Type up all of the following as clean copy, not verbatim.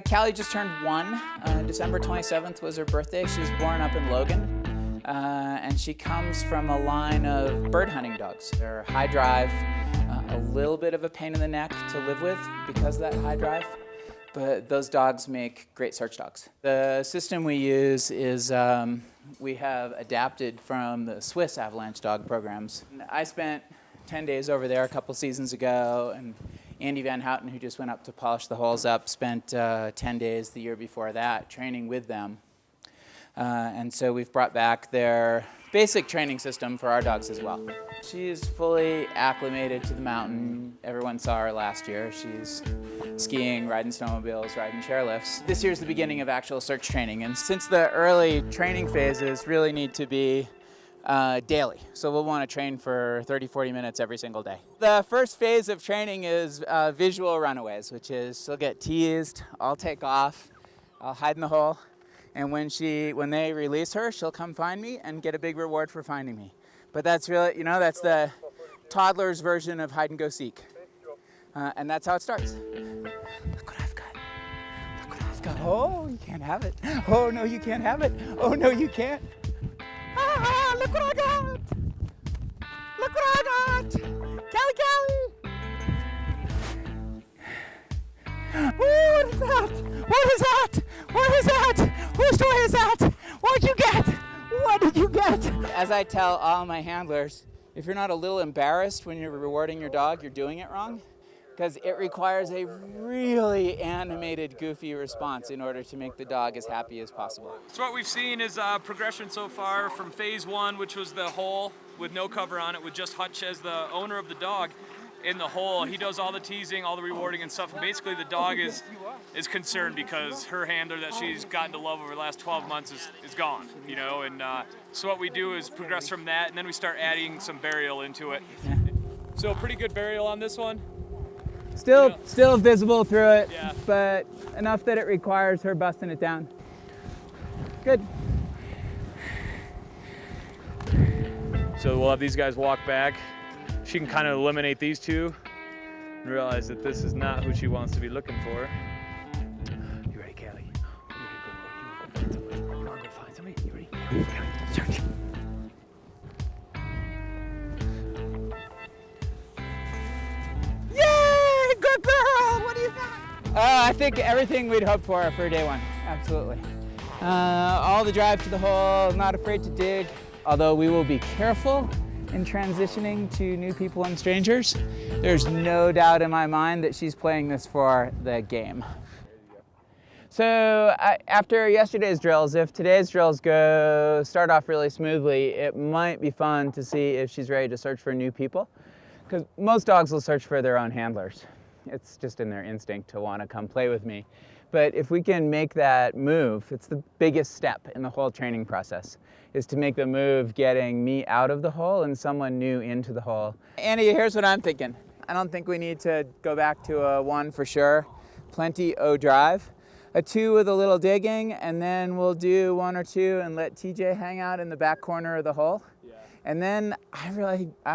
Callie just turned 1. December 27th was her birthday. She was born up in Logan. And she comes from a line of bird hunting dogs. They're high drive, a little bit of a pain in the neck to live with because of that high drive. But those dogs make great search dogs. The system we use is we have adapted from the Swiss Avalanche Dog programs. I spent 10 days over there a couple seasons ago, and Andy Van Houten, who just went up to polish the holes up, spent 10 days the year before that training with them. And so we've brought back their basic training system for our dogs as well. She's fully acclimated to the mountain. Everyone saw her last year. She's skiing, riding snowmobiles, riding chairlifts. This year's the beginning of actual search training, and since the early training phases really need to be daily, so we'll want to train for 30-40 minutes every single day. The first phase of training is visual runaways, which is she'll get teased, I'll take off, I'll hide in the hole, and when they release her, she'll come find me and get a big reward for finding me. But that's really, that's the toddler's version of hide and go seek. And that's how it starts. Look what I've got. Look what I've got. Oh, you can't have it. Oh, no, you can't have it. Oh, no, you can't. Ah, look what I got. Look what I got. Callie. What is that? What is that? What is that? Whose toy is that? What'd you get? What did you get? As I tell all my handlers, if you're not a little embarrassed when you're rewarding your dog, you're doing it wrong. Because it requires a really animated, goofy response in order to make the dog as happy as possible. So what we've seen is progression so far from phase 1, which was the hole with no cover on it, with just Hutch as the owner of the dog in the hole. He does all the teasing, all the rewarding and stuff. And basically the dog is concerned because her handler that she's gotten to love over the last 12 months is gone, And so what we do is progress from that, and then we start adding some burial into it. Yeah. So pretty good burial on this one. Still visible through it, yeah. But enough that it requires her busting it down. Good. So we'll have these guys walk back. She can kind of eliminate these two and realize that this is not who she wants to be looking for. You ready, Callie? You want to go find somebody? You ready? Callie, search. Good girl! What do you got? I think everything we'd hoped for day 1. Absolutely. All the drive to the hole, not afraid to dig. Although we will be careful in transitioning to new people and strangers. There's no doubt in my mind that she's playing this for the game. So after yesterday's drills, if today's drills start off really smoothly, it might be fun to see if she's ready to search for new people. Because most dogs will search for their own handlers. It's just in their instinct to want to come play with me. But if we can make that move, it's the biggest step in the whole training process, is to make the move getting me out of the hole and someone new into the hole. Andy, here's what I'm thinking. I don't think we need to go back to a 1 for sure. Plenty O drive. A 2 with a little digging, and then we'll do 1 or 2 and let TJ hang out in the back corner of the hole. And then I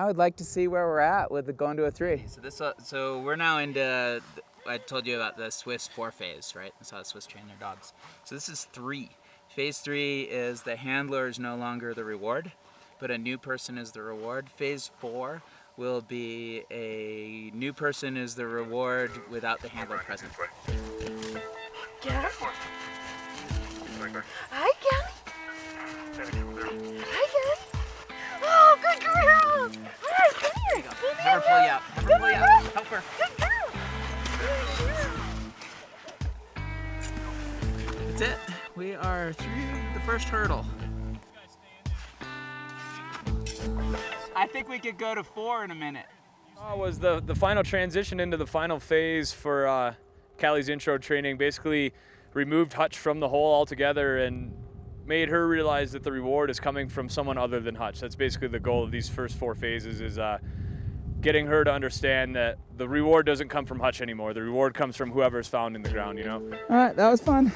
would like to see where we're at with going to a 3. So we're now into, I told you about the Swiss 4 phase, right? That's how the Swiss train their dogs. So this is 3. Phase 3 is the handler is no longer the reward, but a new person is the reward. Phase 4 will be a new person is the reward without the handler present. Yeah. Hi, Callie. Hi, Callie. Oh, good girl! Alright, come here! Have her pull you out. Have her pull you out. Help her. Good girl! That's it. We are through the first hurdle. I think we could go to 4 in a minute. Was the final transition into the final phase for Callie's intro training. Basically removed Hutch from the hole altogether and made her realize that the reward is coming from someone other than Hutch. That's basically the goal of these first 4 phases, is getting her to understand that the reward doesn't come from Hutch anymore. The reward comes from whoever's found in the ground, All right, that was fun.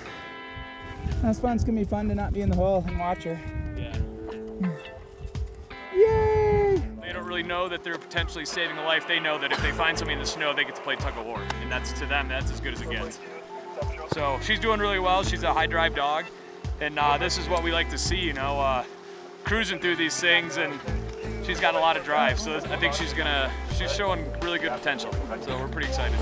That was fun. It's gonna be fun to not be in the hole and watch her. Yeah. Yay! They don't really know that they're potentially saving a life. They know that if they find somebody in the snow, they get to play tug of war. And that's, to them, that's as good as it gets. So she's doing really well. She's a high drive dog, and this is what we like to see, you know, cruising through these things, and she's got a lot of drive. So I think she's showing really good potential. So we're pretty excited.